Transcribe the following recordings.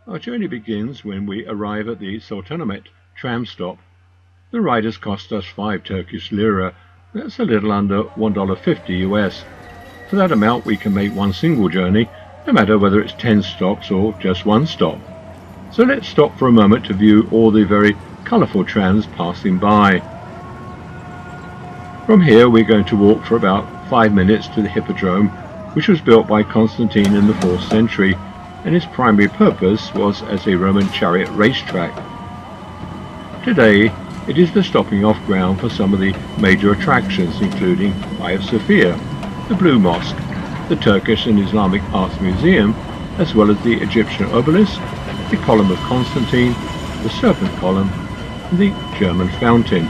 Our journey begins when we arrive at the Sultanahmet tram stop. The riders cost us 5 Turkish lira, that's a little under $1.50 US. For that amount we can make one single journey, no matter whether it's 10 stops or just one stop. So let's stop for a moment to view all the very colourful trams passing by. From here we're going to walk for about 5 minutes to the Hippodrome, which was built by Constantine in the 4th century, and its primary purpose was as a Roman chariot racetrack. Today it is the stopping off ground for some of the major attractions, including Hagia Sophia, the Blue Mosque, the Turkish and Islamic Arts Museum, as well as the Egyptian obelisk, the Column of Constantine, the Serpent Column, and the German Fountain.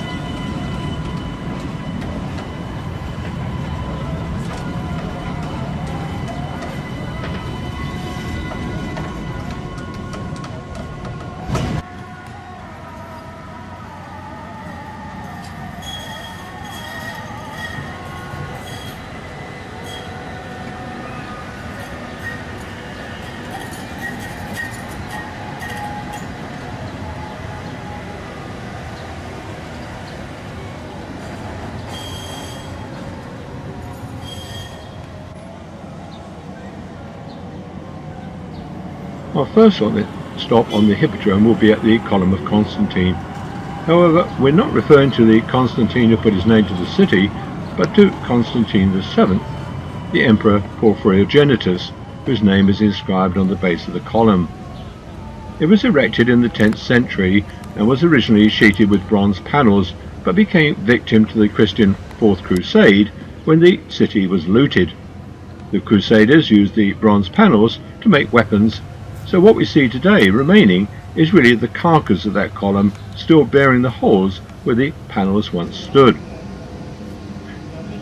Our first stop on the Hippodrome will be at the Column of Constantine. However, we're not referring to the Constantine who put his name to the city, but to Constantine VII, the Emperor Porphyrogenitus, whose name is inscribed on the base of the column. It was erected in the 10th century and was originally sheeted with bronze panels, but became victim to the Christian Fourth Crusade when the city was looted. The Crusaders used the bronze panels to make weapons, so what we see today remaining is really the carcass of that column, still bearing the holes where the panels once stood.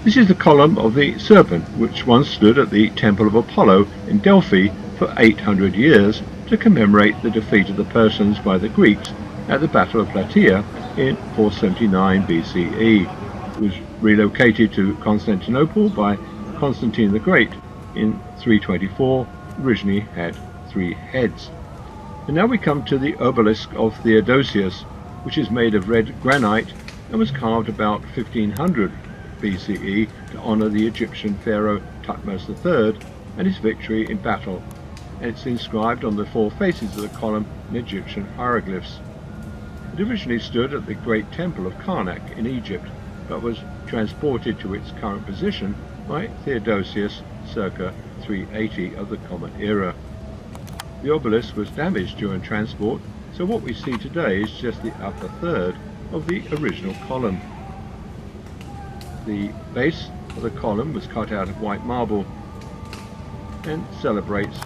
This is the column of the Serpent, which once stood at the Temple of Apollo in Delphi for 800 years to commemorate the defeat of the Persians by the Greeks at the Battle of Plataea in 479 BCE. It was relocated to Constantinople by Constantine the Great in 324, originally had 3 heads. And now we come to the obelisk of Theodosius, which is made of red granite and was carved about 1500 BCE to honour the Egyptian pharaoh Thutmose III and his victory in battle, and it's inscribed on the 4 faces of the column in Egyptian hieroglyphs. It originally stood at the Great Temple of Karnak in Egypt, but was transported to its current position by Theodosius circa 380 of the Common Era. The obelisk was damaged during transport, so what we see today is just the upper third of the original column. The base of the column was cut out of white marble and celebrates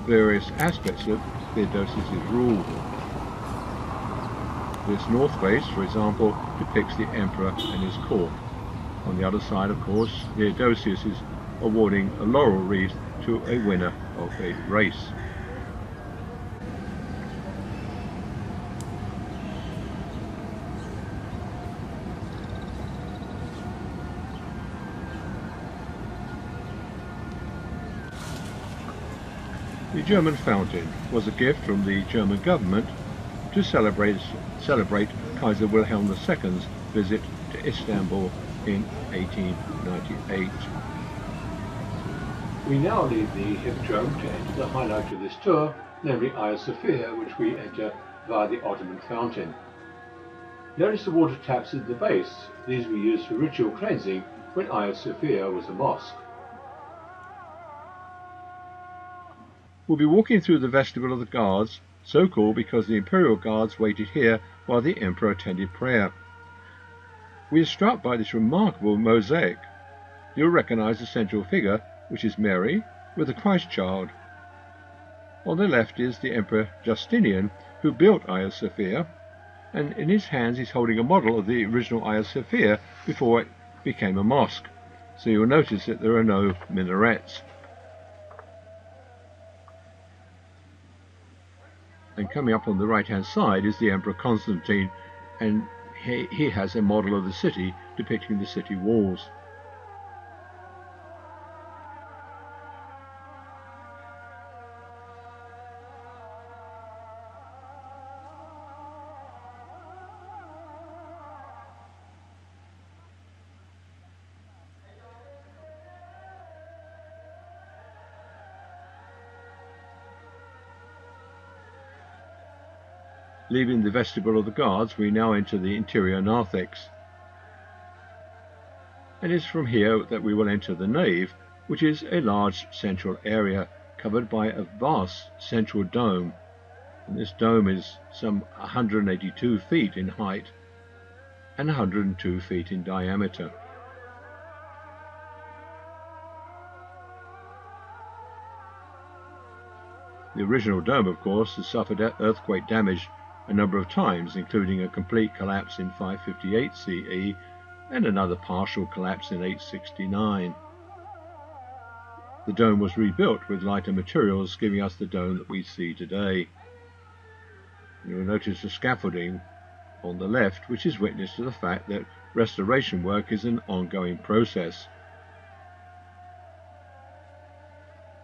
various aspects of Theodosius' rule. This north face, for example, depicts the emperor and his court. On the other side, of course, Theodosius is awarding a laurel wreath to a winner of a race. The German fountain was a gift from the German government to celebrate Kaiser Wilhelm II's visit to Istanbul in 1898. We now leave the Hippodrome to enter the highlight of this tour, namely Hagia Sophia, which we enter via the Ottoman fountain. Notice the water taps at the base. These were used for ritual cleansing when Hagia Sophia was a mosque. We'll be walking through the vestibule of the guards, so called because the imperial guards waited here while the emperor attended prayer. We are struck by this remarkable mosaic. You'll recognize the central figure, which is Mary, with the Christ child. On the left is the Emperor Justinian, who built Hagia Sophia, and in his hands he's holding a model of the original Hagia Sophia before it became a mosque. So you'll notice that there are no minarets. And coming up on the right hand side is the Emperor Constantine, and he has a model of the city depicting the city walls. Leaving the vestibule of the guards, we now enter the interior narthex. It is from here that we will enter the nave, which is a large central area covered by a vast central dome. And this dome is some 182 feet in height and 102 feet in diameter. The original dome, of course, has suffered earthquake damage a number of times, including a complete collapse in 558 CE and another partial collapse in 869. The dome was rebuilt with lighter materials, giving us the dome that we see today. You will notice the scaffolding on the left, which is witness to the fact that restoration work is an ongoing process.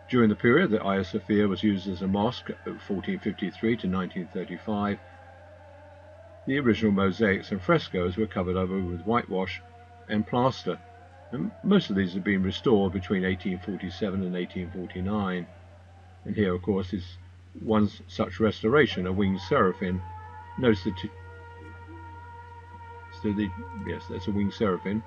During the period that Hagia Sophia was used as a mosque, 1453 to 1935, the original mosaics and frescoes were covered over with whitewash and plaster, and most of these have been restored between 1847 and 1849. And here, of course, is one such restoration, a winged seraphim. Notice yes, that's a winged seraphim.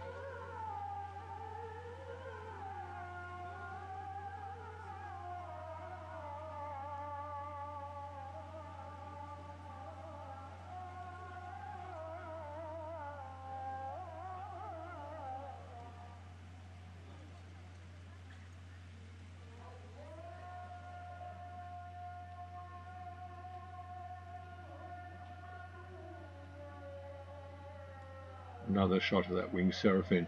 Another shot of that winged seraphim.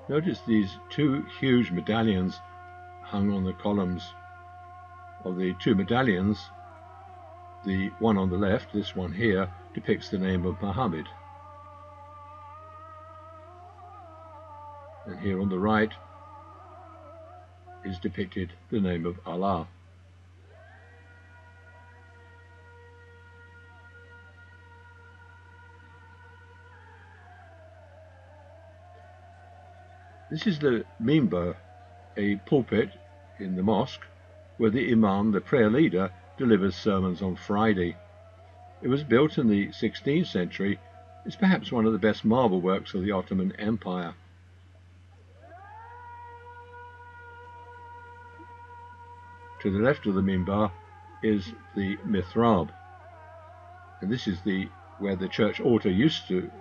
Notice these two huge medallions hung on the columns. Of the two medallions, the one on the left, this one here, depicts the name of Muhammad. And here on the right is depicted the name of Allah. This is the minbar, a pulpit in the mosque where the imam, the prayer leader, delivers sermons on Friday. It was built in the 16th century. It's perhaps one of the best marble works of the Ottoman Empire. To the left of the minbar is the mihrab, and this is where the church altar used to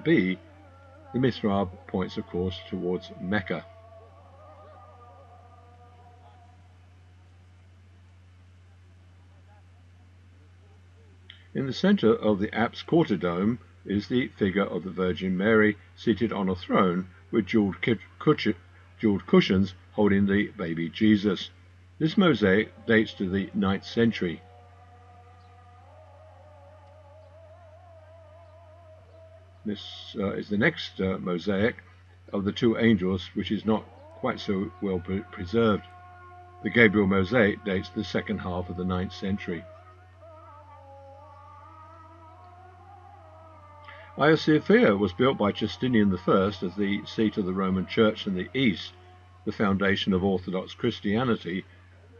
be. The mihrab points, of course, towards Mecca. In the center of the apse quarter dome is the figure of the Virgin Mary seated on a throne with jeweled cushions holding the baby Jesus. This mosaic dates to the 9th century. This is the next mosaic of the two angels, which is not quite so well preserved. The Gabriel mosaic dates to the second half of the 9th century. Hagia Sophia was built by Justinian I as the seat of the Roman Church in the East, the foundation of Orthodox Christianity,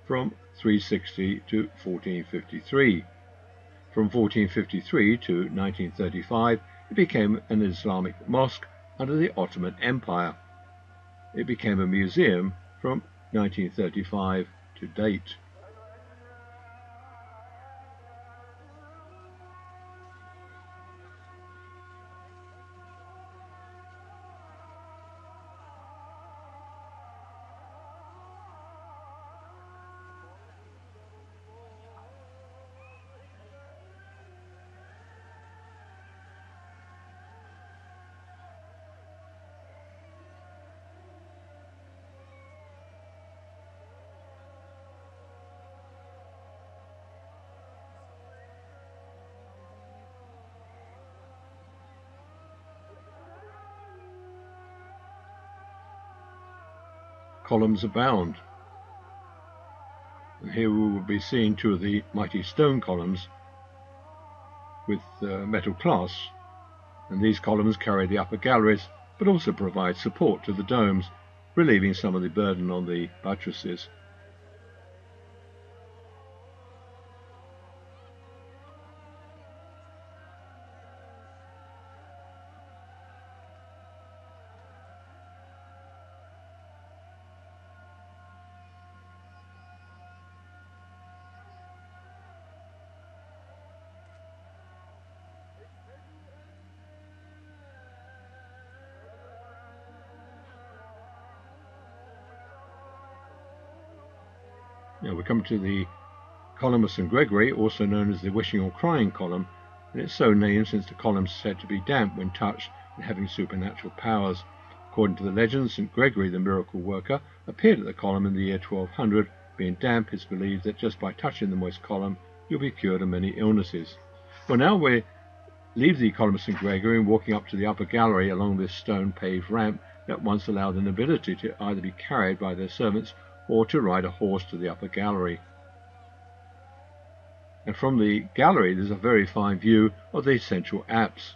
from 360 to 1453. From 1453 to 1935, it became an Islamic mosque under the Ottoman Empire. It became a museum from 1935 to date. Columns abound, and here we will be seeing two of the mighty stone columns with metal clasps and these columns carry the upper galleries but also provide support to the domes, relieving some of the burden on the buttresses. Now we come to the column of St. Gregory, also known as the wishing or crying column, and it's so named since the column is said to be damp when touched and having supernatural powers. According to the legend, St. Gregory, the miracle worker, appeared at the column in the year 1200. Being damp, it's believed that just by touching the moist column, you'll be cured of many illnesses. Well, now we leave the column of St. Gregory and walking up to the upper gallery along this stone paved ramp that once allowed the nobility to either be carried by their servants or to ride a horse to the upper gallery. And from the gallery there's a very fine view of the central apse.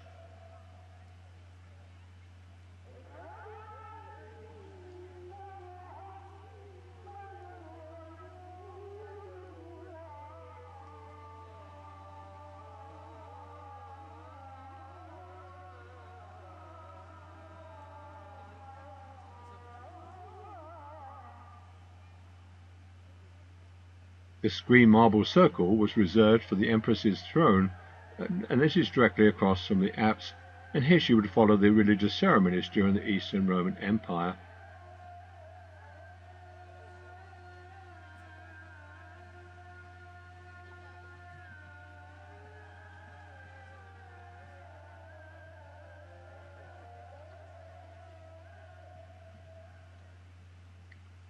This green marble circle was reserved for the Empress's throne, and this is directly across from the apse, and here she would follow the religious ceremonies during the Eastern Roman Empire.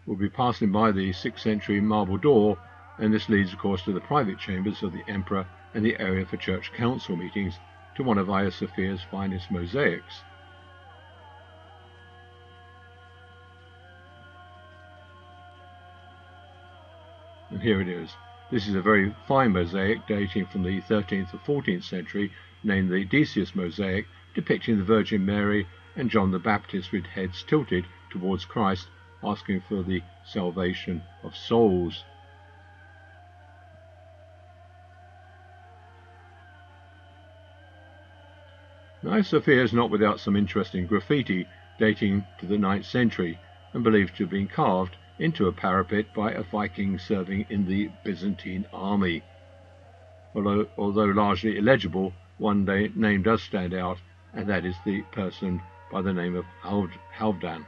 We'll be passing by the 6th century marble door, and this leads of course to the private chambers of the emperor and the area for church council meetings, to one of Hagia Sophia's finest mosaics. And here it is. This is a very fine mosaic dating from the 13th or 14th century, named the Decius mosaic, depicting the Virgin Mary and John the Baptist with heads tilted towards Christ, asking for the salvation of souls. Hagia Sophia is not without some interesting graffiti dating to the 9th century and believed to have been carved into a parapet by a Viking serving in the Byzantine army. Although largely illegible, one name does stand out, and that is the person by the name of Halfdan.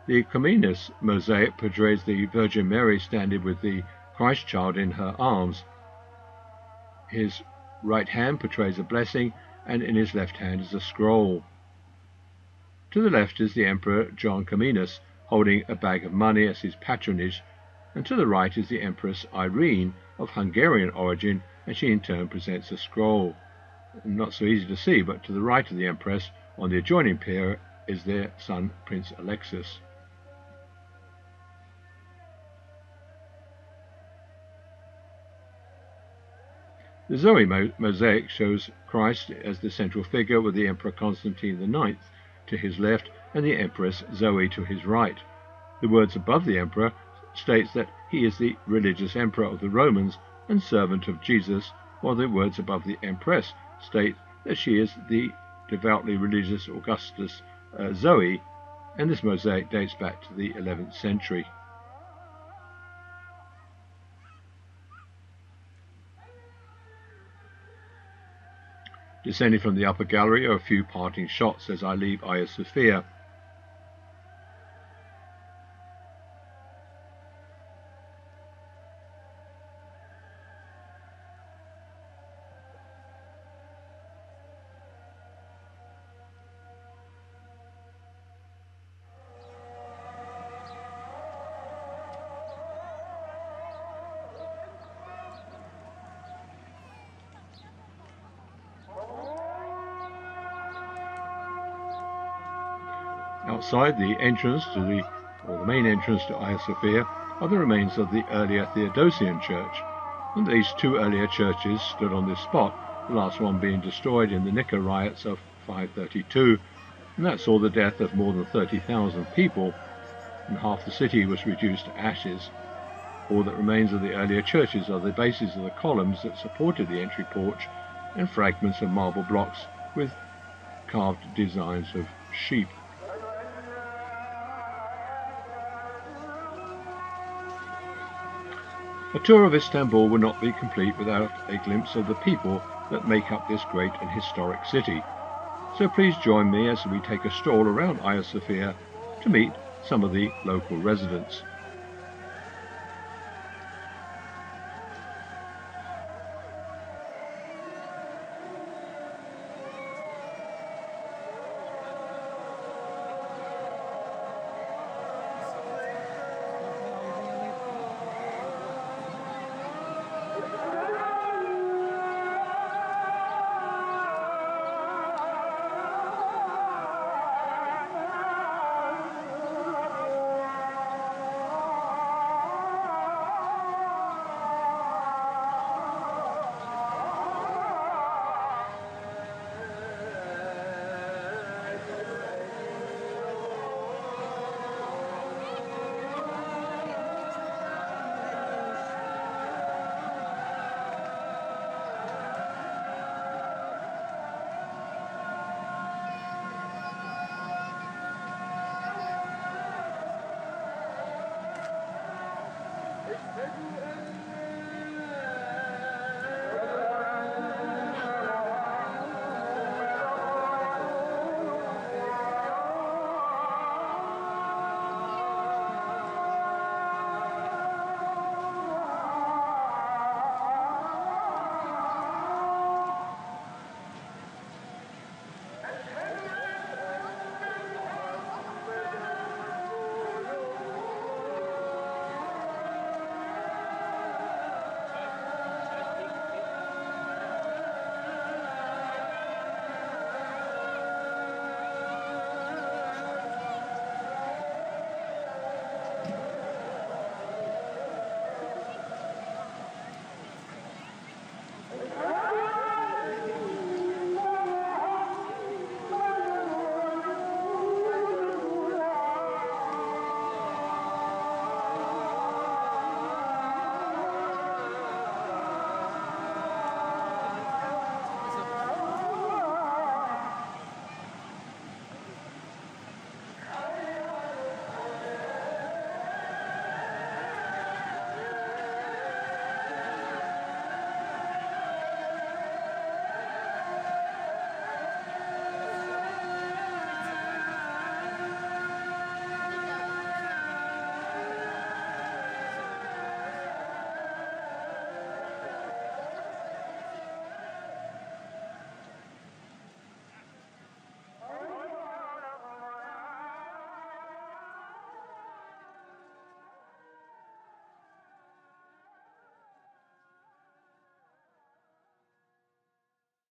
The Comenius mosaic portrays the Virgin Mary standing with the Christ child in her arms. His right hand portrays a blessing, and in his left hand is a scroll. To the left is the Emperor John Comenius, holding a bag of money as his patronage, and to the right is the Empress Irene, of Hungarian origin, and she in turn presents a scroll. Not so easy to see, but to the right of the Empress, on the adjoining pier, is their son Prince Alexis. The Zoe mosaic shows Christ as the central figure, with the Emperor Constantine IX to his left and the Empress Zoe to his right. The words above the Emperor states that he is the religious emperor of the Romans and servant of Jesus, while the words above the Empress state that she is the devoutly religious Augustus Zoe, and this mosaic dates back to the 11th century. Descending from the upper gallery are a few parting shots as I leave Hagia Sophia. Outside the entrance to the main entrance to Hagia Sophia are the remains of the earlier Theodosian church. And these two earlier churches stood on this spot, the last one being destroyed in the Nika riots of 532, and that saw the death of more than 30,000 people, and half the city was reduced to ashes. All that remains of the earlier churches are the bases of the columns that supported the entry porch and fragments of marble blocks with carved designs of sheep. A tour of Istanbul would not be complete without a glimpse of the people that make up this great and historic city. So please join me as we take a stroll around Hagia Sophia to meet some of the local residents.